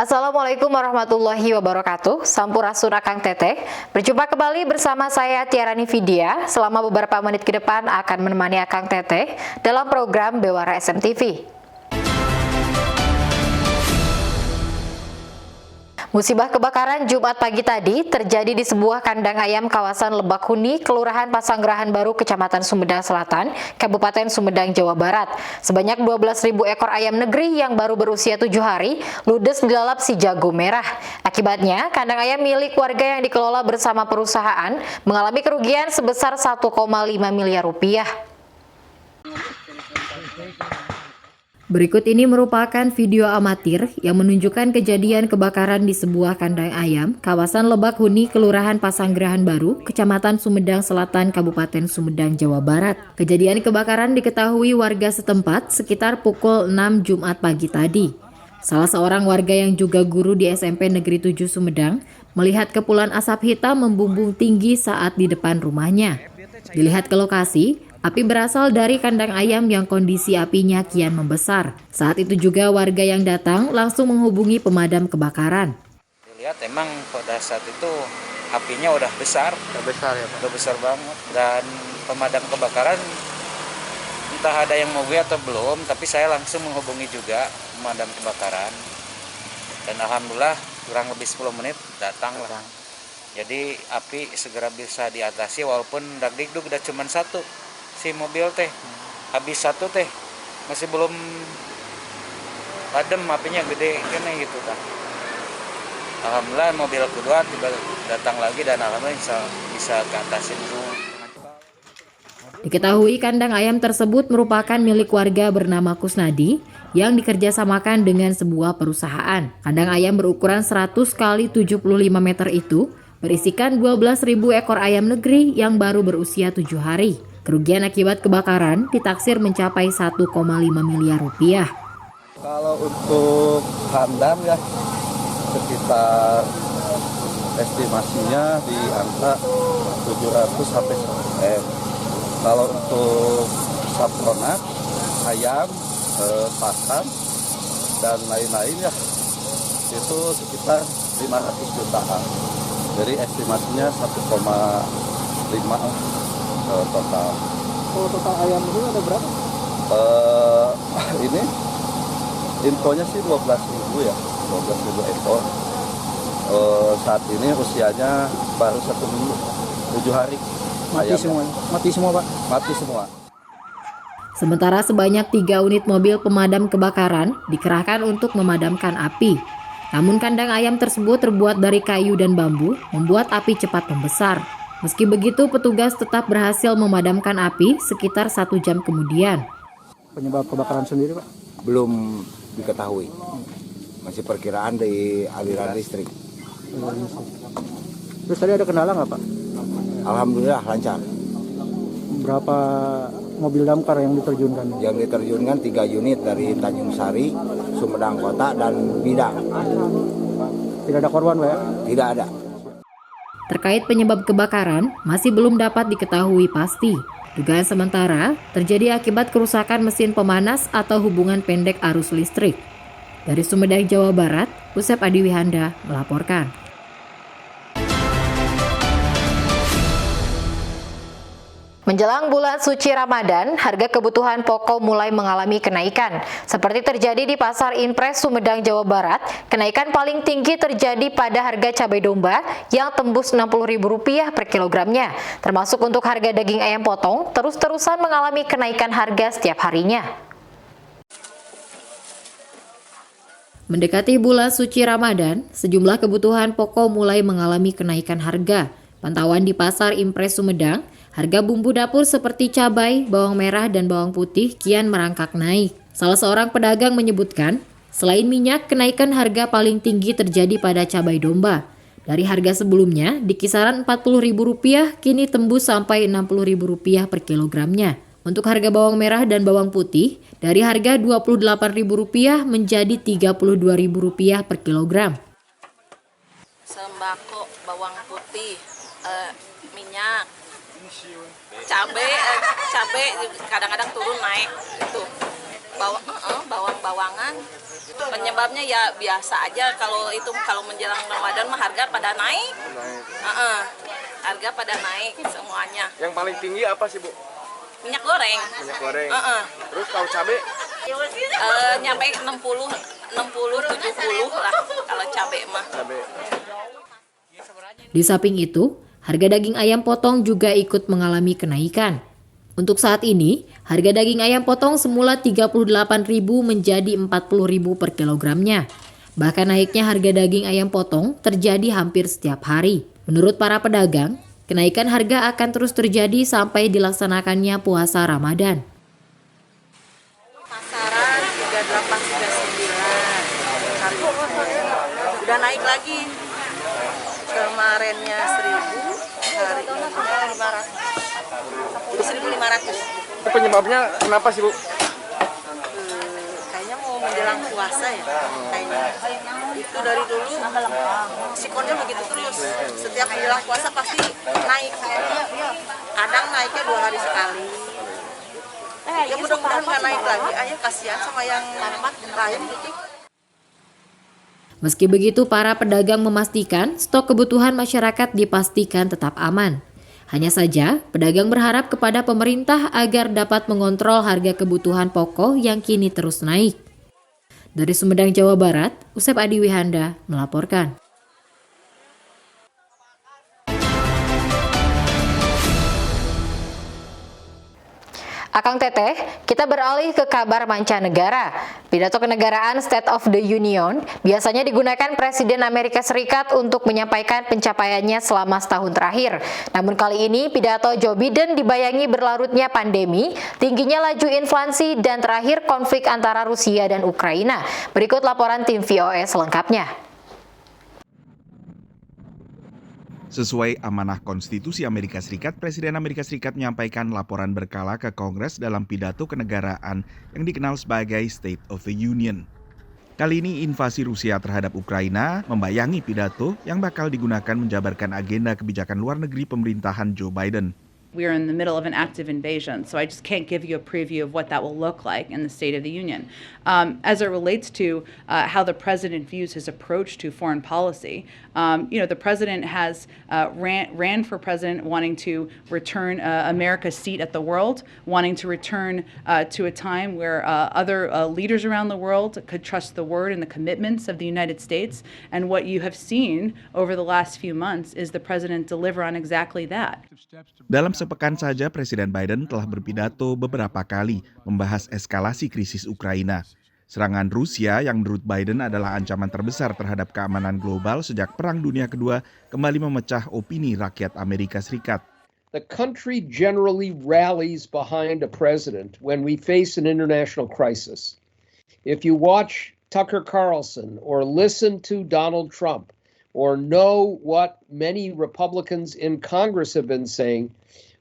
Assalamualaikum warahmatullahi wabarakatuh. Sampurasun Akang Teteh. Berjumpa kembali bersama saya Tiarani Vidya. Selama beberapa menit ke depan akan menemani Akang Teteh dalam program Bewara SMTV. Musibah kebakaran Jumat pagi tadi terjadi di sebuah kandang ayam kawasan Lebak Huni, Kelurahan Pasanggerahan Baru, Kecamatan Sumedang Selatan, Kabupaten Sumedang, Jawa Barat. Sebanyak 12.000 ekor ayam negeri yang baru berusia 7 hari ludes di lalap si jago merah. Akibatnya, kandang ayam milik warga yang dikelola bersama perusahaan mengalami kerugian sebesar 1,5 miliar rupiah. Berikut ini merupakan video amatir yang menunjukkan kejadian kebakaran di sebuah kandang ayam kawasan Lebak Huni, Kelurahan Pasanggerahan Baru, Kecamatan Sumedang Selatan, Kabupaten Sumedang, Jawa Barat. Kejadian kebakaran diketahui warga setempat sekitar pukul 6 Jumat pagi tadi. Salah seorang warga yang juga guru di SMP Negeri 7 Sumedang melihat kepulan asap hitam membumbung tinggi saat di depan rumahnya. Dilihat ke lokasi, api berasal dari kandang ayam yang kondisi apinya kian membesar. Saat itu juga warga yang datang langsung menghubungi pemadam kebakaran. Lihat emang pada saat itu apinya udah besar. Udah besar ya Pak? Udah besar banget. Dan pemadam kebakaran entah ada yang mau atau belum, tapi saya langsung menghubungi juga pemadam kebakaran. Dan alhamdulillah kurang lebih 10 menit datang lah. Jadi api segera bisa diatasi walaupun dagdikduk udah cuma satu. Si mobil teh habis satu teh masih belum padam, apinya gede kan gitu kan. Alhamdulillah mobil kedua tiba datang lagi dan alhamdulillah bisa keatasin semua. Diketahui kandang ayam tersebut merupakan milik warga bernama Kusnadi yang dikerjasamakan dengan sebuah perusahaan. Kandang ayam berukuran 100 x 75 meter itu berisikan 12.000 ekor ayam negeri yang baru berusia 7 hari. Kerugian akibat kebakaran ditaksir mencapai 1,5 miliar rupiah. Kalau untuk kandang ya sekitar estimasinya di angka 700 sampai 1 M. Kalau untuk sapronak, ayam, pakan dan lain-lain ya itu sekitar 500 jutaan. Jadi estimasinya 1,5 total. Kalau total ayam itu ada berapa? Ini infonya sih 12.000 ya, 12.000 ekor. Saat ini usianya baru 1 minggu, 7 hari. Mati semua, mati semua Pak? Mati semua. Sementara sebanyak 3 unit mobil pemadam kebakaran dikerahkan untuk memadamkan api. Namun kandang ayam tersebut terbuat dari kayu dan bambu, membuat api cepat membesar. Meski begitu, petugas tetap berhasil memadamkan api sekitar 1 jam kemudian. Penyebab kebakaran sendiri Pak? Belum diketahui, masih perkiraan di aliran listrik. Terus tadi ada kendala nggak Pak? Alhamdulillah lancar. Berapa mobil damkar yang diterjunkan? Yang diterjunkan 3 unit dari Tanjung Sari, Sumedang Kota, dan Bidang. Tidak ada korban Pak ya? Tidak ada. Terkait penyebab kebakaran, masih belum dapat diketahui pasti. Dugaan sementara terjadi akibat kerusakan mesin pemanas atau hubungan pendek arus listrik. Dari Sumedang, Jawa Barat, Usep Adiwihanda melaporkan. Menjelang bulan suci Ramadan, harga kebutuhan pokok mulai mengalami kenaikan. Seperti terjadi di Pasar Impres Sumedang, Jawa Barat, kenaikan paling tinggi terjadi pada harga cabai domba yang tembus Rp60.000 per kilogramnya. Termasuk untuk harga daging ayam potong, terus-terusan mengalami kenaikan harga setiap harinya. Mendekati bulan suci Ramadan, sejumlah kebutuhan pokok mulai mengalami kenaikan harga. Pantauan di Pasar Impres Sumedang, harga bumbu dapur seperti cabai, bawang merah, dan bawang putih kian merangkak naik. Salah seorang pedagang menyebutkan, selain minyak, kenaikan harga paling tinggi terjadi pada cabai domba. Dari harga sebelumnya di kisaran Rp40.000, kini tembus sampai Rp60.000 per kilogramnya. Untuk harga bawang merah dan bawang putih, dari harga Rp28.000 menjadi Rp32.000 per kilogram. Sembako, bawang putih, minyak, cabai kadang-kadang turun naik itu. bawang-bawangan. Penyebabnya ya biasa aja, kalau menjelang Ramadan mah harga pada naik. Harga pada naik semuanya. Yang paling tinggi apa sih, Bu? Minyak goreng. Minyak goreng. Terus kalau cabai? Nyampe 60 70 lah kalau cabai mah. Di samping itu, harga daging ayam potong juga ikut mengalami kenaikan. Untuk saat ini, harga daging ayam potong semula Rp38.000 menjadi Rp40.000 per kilogramnya. Bahkan naiknya harga daging ayam potong terjadi hampir setiap hari. Menurut para pedagang, kenaikan harga akan terus terjadi sampai dilaksanakannya puasa Ramadan. Pasaran 38 39. Udah naik lagi. Kemarinnya 1.000, hari ini 500. Jadi 1.500. Itu penyebabnya kenapa sih, Bu? Kayaknya mau menjelang puasa ya. Kayaknya itu dari dulu sikonnya begitu terus. Setiap menjelang puasa pasti naik. Kadang naiknya 2 hari sekali. Ya mudah-mudahan nggak naik lagi. Ayo kasihan sama yang lain gitu. Meski begitu, para pedagang memastikan stok kebutuhan masyarakat dipastikan tetap aman. Hanya saja, pedagang berharap kepada pemerintah agar dapat mengontrol harga kebutuhan pokok yang kini terus naik. Dari Sumedang, Jawa Barat, Usep Adiwihanda melaporkan. Akang Teteh, kita beralih ke kabar mancanegara. Pidato kenegaraan State of the Union biasanya digunakan Presiden Amerika Serikat untuk menyampaikan pencapaiannya selama setahun terakhir. Namun kali ini pidato Joe Biden dibayangi berlarutnya pandemi, tingginya laju inflasi, dan terakhir konflik antara Rusia dan Ukraina. Berikut laporan tim VOA selengkapnya. Sesuai amanah konstitusi Amerika Serikat, Presiden Amerika Serikat menyampaikan laporan berkala ke Kongres dalam pidato kenegaraan yang dikenal sebagai State of the Union. Kali ini invasi Rusia terhadap Ukraina membayangi pidato yang bakal digunakan menjabarkan agenda kebijakan luar negeri pemerintahan Joe Biden. We're in the middle of an active invasion, so I just can't give you a preview of what that will look like in the State of the Union. As it relates to how the president views his approach to foreign policy, the president has ran for president wanting to return America's seat at the world, wanting to return to a time where other leaders around the world could trust the word and the commitments of the United States. And what you have seen over the last few months is the president deliver on exactly that. Dalam sepekan saja, Presiden Biden telah berpidato beberapa kali membahas eskalasi krisis Ukraina. Serangan Rusia yang menurut Biden adalah ancaman terbesar terhadap keamanan global sejak Perang Dunia Kedua kembali memecah opini rakyat Amerika Serikat. The country generally rallies behind a president when we face an international crisis. If you watch Tucker Carlson or listen to Donald Trump or know what many Republicans in Congress have been saying,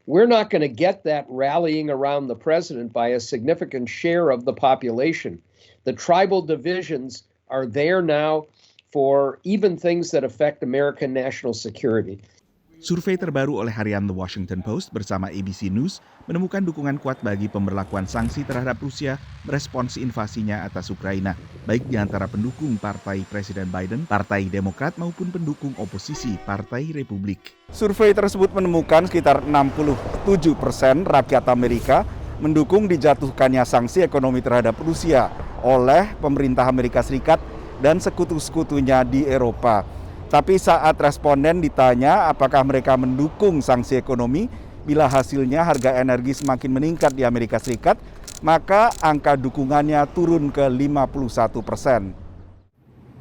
we're not going to get that rallying around the president by a significant share of the population. The tribal divisions are there now for even things that affect American national security. Survei terbaru oleh harian The Washington Post bersama ABC News menemukan dukungan kuat bagi pemberlakuan sanksi terhadap Rusia merespons invasinya atas Ukraina, baik di antara pendukung Partai Presiden Biden, Partai Demokrat maupun pendukung oposisi Partai Republik. Survei tersebut menemukan sekitar 67% rakyat Amerika mendukung dijatuhkannya sanksi ekonomi terhadap Rusia oleh pemerintah Amerika Serikat dan sekutu-sekutunya di Eropa. Tapi saat responden ditanya apakah mereka mendukung sanksi ekonomi, bila hasilnya harga energi semakin meningkat di Amerika Serikat, maka angka dukungannya turun ke 51%.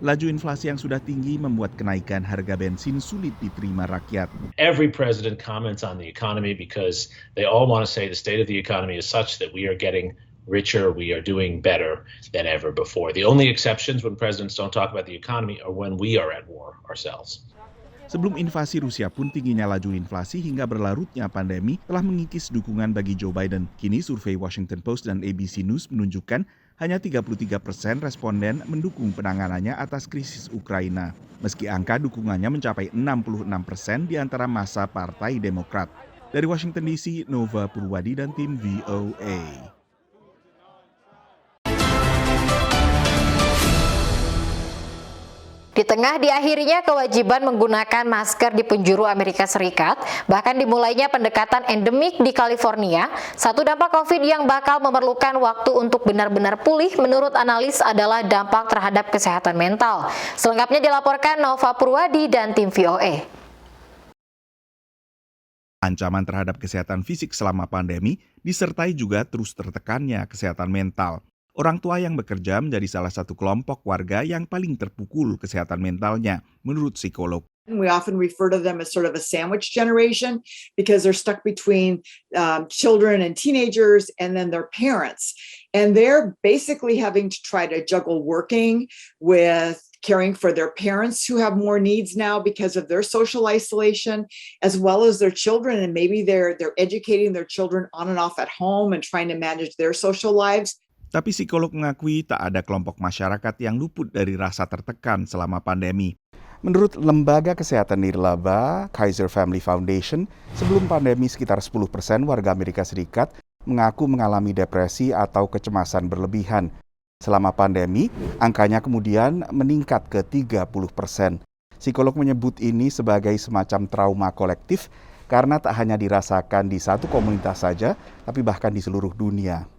Laju inflasi yang sudah tinggi membuat kenaikan harga bensin sulit diterima rakyat. Every president comments on the economy because they all want to say the state of the economy is such that we are getting richer, we are doing better than ever before. The only exceptions when presidents don't talk about the economy are when we are at war ourselves. Sebelum invasi Rusia pun tingginya laju inflasi hingga berlarutnya pandemi telah mengikis dukungan bagi Joe Biden. Kini survei Washington Post dan ABC News menunjukkan hanya 33% responden mendukung penanganannya atas krisis Ukraina. Meski angka dukungannya mencapai 66% di antara masa Partai Demokrat. Dari Washington DC, Nova Purwadi dan tim VOA. Di tengah diakhirinya kewajiban menggunakan masker di penjuru Amerika Serikat, bahkan dimulainya pendekatan endemik di California, satu dampak COVID yang bakal memerlukan waktu untuk benar-benar pulih menurut analis adalah dampak terhadap kesehatan mental. Selengkapnya dilaporkan Nova Purwadi dan tim VOA. Ancaman terhadap kesehatan fisik selama pandemi disertai juga terus tertekannya kesehatan mental. Orang tua yang bekerja menjadi salah satu kelompok warga yang paling terpukul kesehatan mentalnya, menurut psikolog. We often refer to them as sort of a sandwich generation because they're stuck between children and teenagers and then their parents. And they're basically having to try to juggle working with caring for their parents who have more needs now because of their social isolation, as well as their children. And maybe they're educating their children on and off at home and trying to manage their social lives. Tapi psikolog mengakui tak ada kelompok masyarakat yang luput dari rasa tertekan selama pandemi. Menurut Lembaga Kesehatan Nirlaba, Kaiser Family Foundation, sebelum pandemi sekitar 10% warga Amerika Serikat mengaku mengalami depresi atau kecemasan berlebihan. Selama pandemi, angkanya kemudian meningkat ke 30%. Psikolog menyebut ini sebagai semacam trauma kolektif karena tak hanya dirasakan di satu komunitas saja, tapi bahkan di seluruh dunia.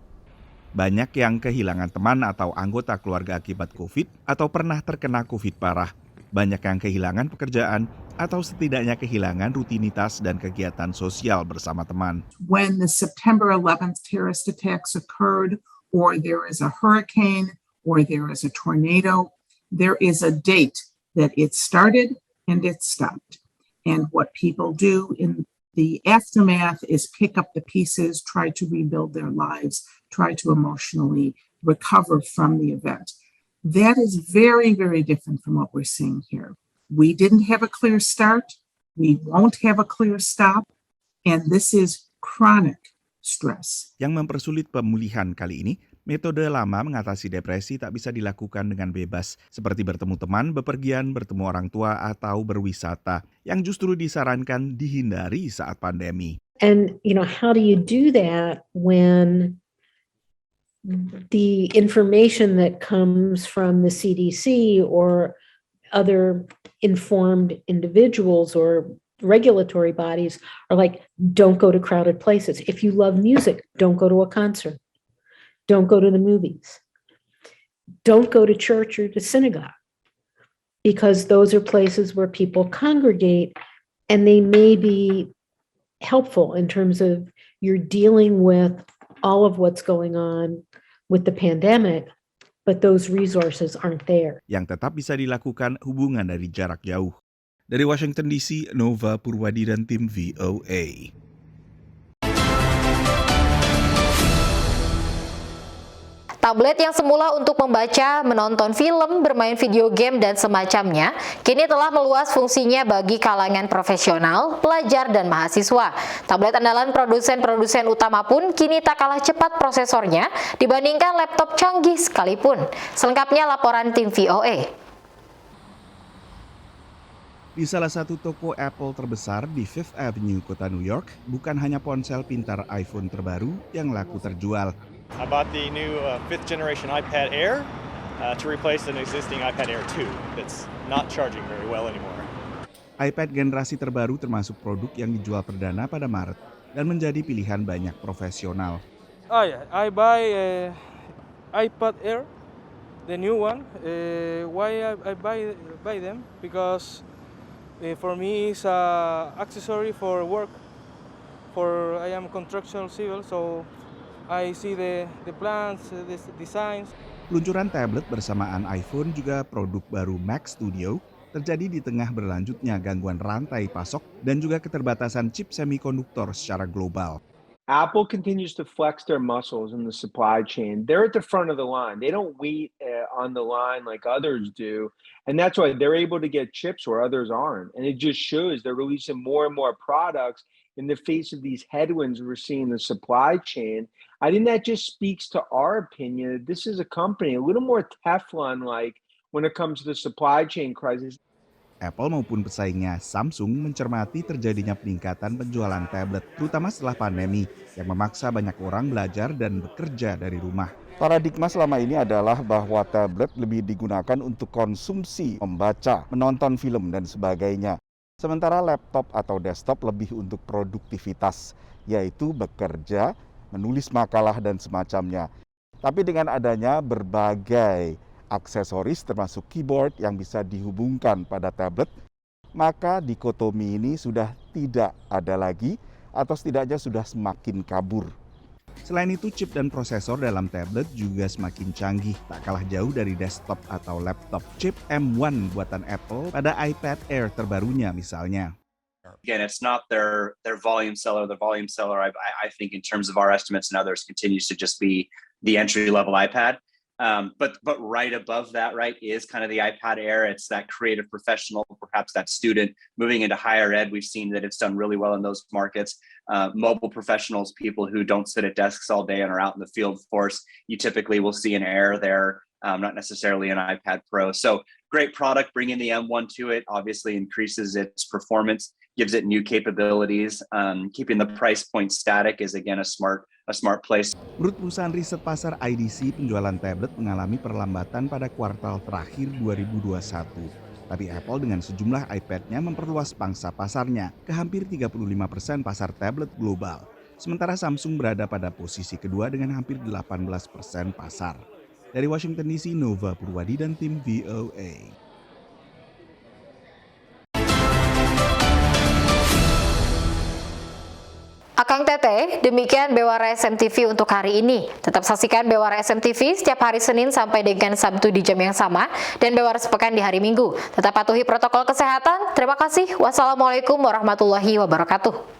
Banyak yang kehilangan teman atau anggota keluarga akibat COVID atau pernah terkena COVID parah. Banyak yang kehilangan pekerjaan atau setidaknya kehilangan rutinitas dan kegiatan sosial bersama teman. When the September 11th terrorist attacks occurred, or there is a hurricane, or there is a tornado, there is a date that it started and it stopped. And what people do in the aftermath is pick up the pieces, try to rebuild their lives, try to emotionally recover from the event. That is very, very different from what we're seeing here. We didn't have a clear start, we won't have a clear stop, and this is chronic stress. Yang mempersulit pemulihan kali ini, metode lama mengatasi depresi tak bisa dilakukan dengan bebas, seperti bertemu teman, bepergian, bertemu orang tua, atau berwisata, yang justru disarankan dihindari saat pandemi. And, how do you do that when the information that comes from the CDC or other informed individuals or regulatory bodies are like, don't go to crowded places. If you love music, don't go to a concert. Don't go to the movies. Don't go to church or to synagogue, because those are places where people congregate and they may be helpful in terms of you're dealing with all of what's going on with the pandemic, but those resources aren't there. Yang tetap bisa dilakukan hubungan dari jarak jauh. Dari Washington DC, Nova Purwadi dan tim VOA. Tablet yang semula untuk membaca, menonton film, bermain video game, dan semacamnya, kini telah meluas fungsinya bagi kalangan profesional, pelajar, dan mahasiswa. Tablet andalan produsen-produsen utama pun kini tak kalah cepat prosesornya dibandingkan laptop canggih sekalipun. Selengkapnya laporan tim VOA. Di salah satu toko Apple terbesar di Fifth Avenue, kota New York, bukan hanya ponsel pintar iPhone terbaru yang laku terjual. I bought the new 5th generation iPad Air to replace an existing iPad Air 2 that's not charging very well anymore. iPad generasi terbaru termasuk produk yang dijual perdana pada Maret dan menjadi pilihan banyak profesional. Oh yeah, I buy iPad Air, the new one. Why I buy them? Because for me it's an accessory for work. I am construction civil, so I see the plans, the designs. Peluncuran tablet bersamaan iPhone juga produk baru Mac Studio terjadi di tengah berlanjutnya gangguan rantai pasok dan juga keterbatasan chip semikonduktor secara global. Apple continues to flex their muscles in the supply chain. They're at the front of the line. They don't wait on the line like others do. And that's why they're able to get chips where others aren't. And it just shows they're releasing more and more products in the face of these headwinds we're seeing in the supply chain. I think that just speaks to our opinion that this is a company a little more Teflon-like when it comes to the supply chain crisis. Apple maupun pesaingnya Samsung mencermati terjadinya peningkatan penjualan tablet, terutama setelah pandemi yang memaksa banyak orang belajar dan bekerja dari rumah. Paradigma selama ini adalah bahwa tablet lebih digunakan untuk konsumsi, membaca, menonton film, dan sebagainya. Sementara laptop atau desktop lebih untuk produktivitas, yaitu bekerja, menulis makalah, dan semacamnya. Tapi dengan adanya berbagai aksesoris termasuk keyboard yang bisa dihubungkan pada tablet, maka dikotomi ini sudah tidak ada lagi atau setidaknya sudah semakin kabur. Selain itu, chip dan prosesor dalam tablet juga semakin canggih, tak kalah jauh dari desktop atau laptop. Chip M1 buatan Apple pada iPad Air terbarunya misalnya. Again, it's not their volume seller. The volume seller, I think, in terms of our estimates and others, continues to just be the entry-level iPad. But right above that, right, is kind of the iPad Air. It's that creative professional, perhaps that student moving into higher ed. We've seen that it's done really well in those markets. Mobile professionals, people who don't sit at desks all day and are out in the field force, you typically will see an Air there, not necessarily an iPad Pro. So great product, bringing the M1 to it obviously increases its performance, gives it new capabilities. Keeping the price point static is again a smart place. Menurut perusahaan riset pasar IDC, penjualan tablet mengalami perlambatan pada kuartal terakhir 2021. Tapi Apple dengan sejumlah iPad-nya memperluas pangsa pasarnya ke hampir 35% pasar tablet global. Sementara Samsung berada pada posisi kedua dengan hampir 18% pasar. Dari Washington DC, Nova Purwadi dan tim VOA. Akang Teteh, demikian Bewara SMTV untuk hari ini. Tetap saksikan Bewara SMTV setiap hari Senin sampai dengan Sabtu di jam yang sama dan Bewara sepekan di hari Minggu. Tetap patuhi protokol kesehatan. Terima kasih. Wassalamualaikum warahmatullahi wabarakatuh.